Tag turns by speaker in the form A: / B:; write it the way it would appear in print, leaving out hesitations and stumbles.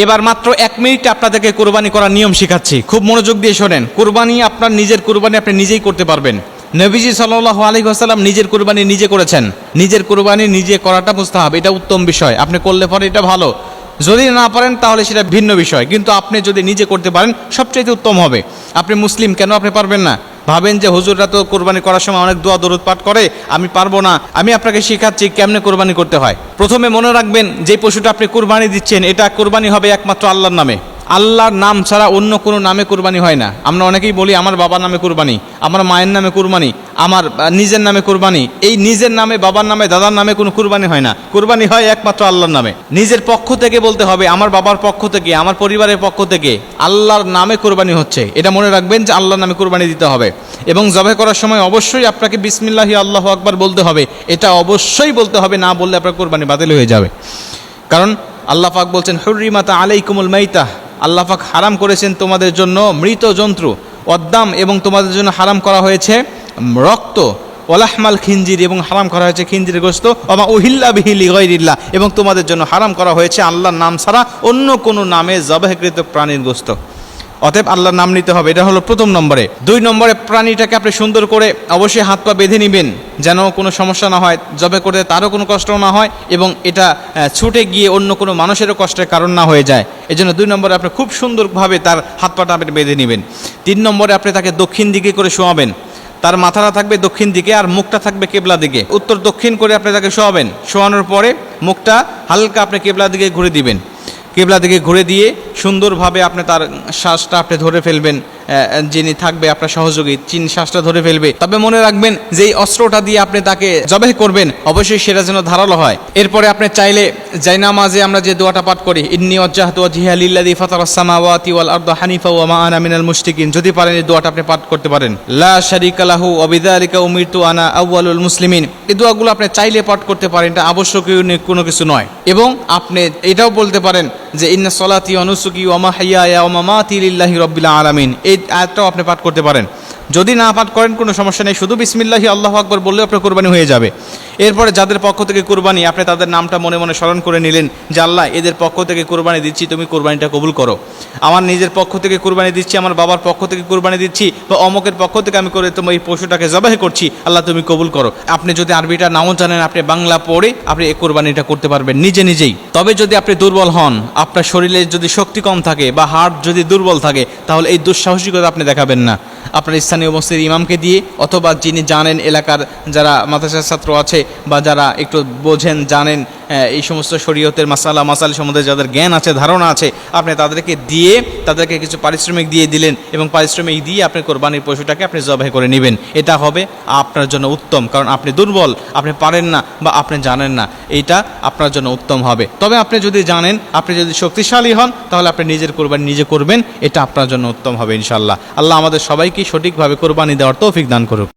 A: এবার মাত্র 1 মিনিটে আপনাদেরকে কোরবানি করার নিয়ম শেখাচ্ছি, খুব মনোযোগ দিয়ে শোনেন। কোরবানি আপনার নিজের কোরবানি আপনি নিজেই করতে পারবেন। নবীজি সাল্লাল্লাহু আলাইহি ওয়াসাল্লাম নিজের কোরবানি নিজে করেছেন। নিজের কোরবানি নিজে করাটা মুস্তাহাব, এটা উত্তম বিষয়। আপনি করলে পরে এটা ভালো, যদি না পারেন তাহলে সেটা ভিন্ন বিষয়, কিন্তু আপনি যদি নিজে করতে পারেন সবচেয়ে উত্তম হবে। আপনি মুসলিম, কেন আপনি পারবেন না? ভাবেন যে হুজুররা তো কোরবানি করার সময় অনেক দোয়া দরুদ পাঠ করে, আমি পারবো না। আমি আপনাকে শেখাচ্ছি কেমনে কোরবানি করতে হয়। প্রথমে মনে রাখবেন, যে পশুটা আপনি কোরবানি দিচ্ছেন এটা কোরবানি হবে একমাত্র আল্লাহর নামে। আল্লাহর নাম ছাড়া অন্য কোনো নামে কুরবানি হয় না। আমরা অনেকেই বলি আমার বাবার নামে কুরবানি, আমার মায়ের নামে কুরবানি, আমার নিজের নামে কুরবানি। এই নিজের নামে, বাবার নামে, দাদার নামে কোনো কুরবানি হয় না। কুরবানি হয় একমাত্র আল্লাহর নামে। নিজের পক্ষ থেকে বলতে হবে, আমার বাবার পক্ষ থেকে, আমার পরিবারের পক্ষ থেকে আল্লাহর নামে কুরবানি হচ্ছে, এটা মনে রাখবেন যে আল্লাহর নামে কুরবানি দিতে হবে। এবং জবাই করার সময় অবশ্যই আপনাকে বিসমিল্লাহি আল্লাহু আকবার বলতে হবে, এটা অবশ্যই বলতে হবে, না বললে আপনার কুরবানি বাতিল হয়ে যাবে। কারণ আল্লাহ পাক বলছেন হুররিমাত আলাইকুমুল মাইতাহ, আল্লাহ পাক হারাম করেছেন তোমাদের জন্য মৃত জন্তু, অদ্দাম, এবং তোমাদের জন্য হারাম করা হয়েছে রক্ত, ওয়ালাহমাল খিনজির, এবং হারাম করা হয়েছে খিনজিরের গোশত, ওমা উহিল্লা বিহি লিগাইরিল্লাহ, এবং তোমাদের জন্য হারাম করা হয়েছে আল্লাহর নাম ছাড়া অন্য কোনো নামে জবাহকৃত প্রাণীর গোশত। অতএব আল্লাহর নাম নিতে হবে, এটা হলো প্রথম নম্বরে। 2 নম্বরে, প্রাণীটাকে আপনি সুন্দর করে অবশ্যই হাত পা বেঁধে নেবেন, যেন কোনো সমস্যা না হয়, জবে করতে তারও কোনো কষ্ট না হয়, এবং এটা ছুটে গিয়ে অন্য কোনো মানুষেরও কষ্টের কারণ না হয়ে যায়। এই জন্য 2 নম্বরে আপনি খুব সুন্দরভাবে তার হাত পাটা আপনি বেঁধে নেবেন। 3 নম্বরে আপনি তাকে দক্ষিণ দিকে করে শোয়াবেন। তার মাথাটা থাকবে দক্ষিণ দিকে আর মুখটা থাকবে কেবলা দিকে। উত্তর দক্ষিণ করে আপনি তাকে শোয়াবেন। শোয়ানোর পরে মুখটা হালকা আপনি কেবলা দিকে ঘুরে দিবেন। কেবলা দিকে ঘুরে দিয়ে সুন্দরভাবে আপনি তার শ্বাসটা আপনি ধরে ফেলবেন। যিনি থাকবে আপনার সহযোগী, যিনি শ্বাসটা ধরে ফেলবে। তবে মনে রাখবেন যে এই অস্ত্রটা দিয়ে আপনি তাকে জবাহ করবেন অবশ্যই সেটা যেন ধারালো হয়। এরপরে আপনি চাইলে জায়নামাজে আমরা যে দোয়াটা পাঠ করি, ইন্নী ওয়াজ্জাহতু ওয়াজহিয়া লিল্লাযী ফাতারাস সামাওয়াতি ওয়াল আরদা হানিফা ওয়া মা আনা মিনাল মুশরিকিন, যদি পারেন এই দোয়াটা আপনি পাঠ করতে পারেন। লা শারীকা লাহু ওয়া বিযালিকা উমিরতু আনা আউয়ালুল মুসলিমিন, এই দোয়াগুলো আপনি চাইলে পাঠ করতে পারেন, এটা আবশ্যকীয় কোনো কিছু নয়। এবং আপনি এটাও বলতে পারেন যে ইন্না সলাতি ওয়া নুসুকি ওয়া মাহইয়ায়া ওয়া মামাতি লিল্লাহি রাব্বিল আলামিন, এই আয়াতটাও আপনি পাঠ করতে পারেন। যদি না পাঠ করেন কোনো সমস্যা নেই, শুধু বিসমিল্লাহি আল্লাহু আকবার বললেও আপনার কুরবানি হয়ে যাবে। এরপরে যাদের পক্ষ থেকে কুরবানি, আপনি তাদের নামটা মনে মনে স্মরণ করে নিলেন যে আল্লাহ এদের পক্ষ থেকে কুরবানি দিচ্ছি, তুমি কুরবানিটা কবুল করো। আমার নিজের পক্ষ থেকে কুরবানি দিচ্ছি, আমার বাবার পক্ষ থেকে কুরবানি দিচ্ছি, বা অমকের পক্ষ থেকে আমি করে তোমার এই পশুটাকে জবাহ করছি, আল্লাহ তুমি কবুল করো। আপনি যদি আরবিটা নাও জানেন, আপনি বাংলা পড়ে আপনি এই কুরবানিটা করতে পারবেন নিজে নিজেই। তবে যদি আপনি দুর্বল হন, আপনার শরীরে যদি শক্তি কম থাকে বা হার্ট যদি দুর্বল থাকে, তাহলে এই দুঃসাহসিকতা আপনি দেখাবেন না। আপনার স্থানীয় মসজিদ ইমামকে দিয়ে, অথবা যিনি জানেন এলাকার যারা মাদ্রাসার ছাত্র আছে বা যারা একটু বোঝেন জানেন এই সমস্ত শরীয়তের মাসাল সম্বন্ধে যাদের জ্ঞান আছে, ধারণা আছে, আপনি তাদেরকে দিয়ে তাদেরকে কিছু পারিশ্রমিক দিয়ে দিলেন, এবং পারিশ্রমিক দিয়ে আপনি কোরবানির পশুটাকে আপনি জবাই করে নেবেন। এটা হবে আপনার জন্য উত্তম, কারণ আপনি দুর্বল, আপনি পারেন না বা আপনি জানেন না, এইটা আপনার জন্য উত্তম হবে। তবে আপনি যদি জানেন, আপনি যদি শক্তিশালী হন, তাহলে আপনি নিজের কোরবানি নিজে করবেন, এটা আপনার জন্য উত্তম হবে ইনশাআল্লাহ। আল্লাহ আমাদের সবাইকে সঠিকভাবে কোরবানি দেওয়ার তৌফিক দান করুক।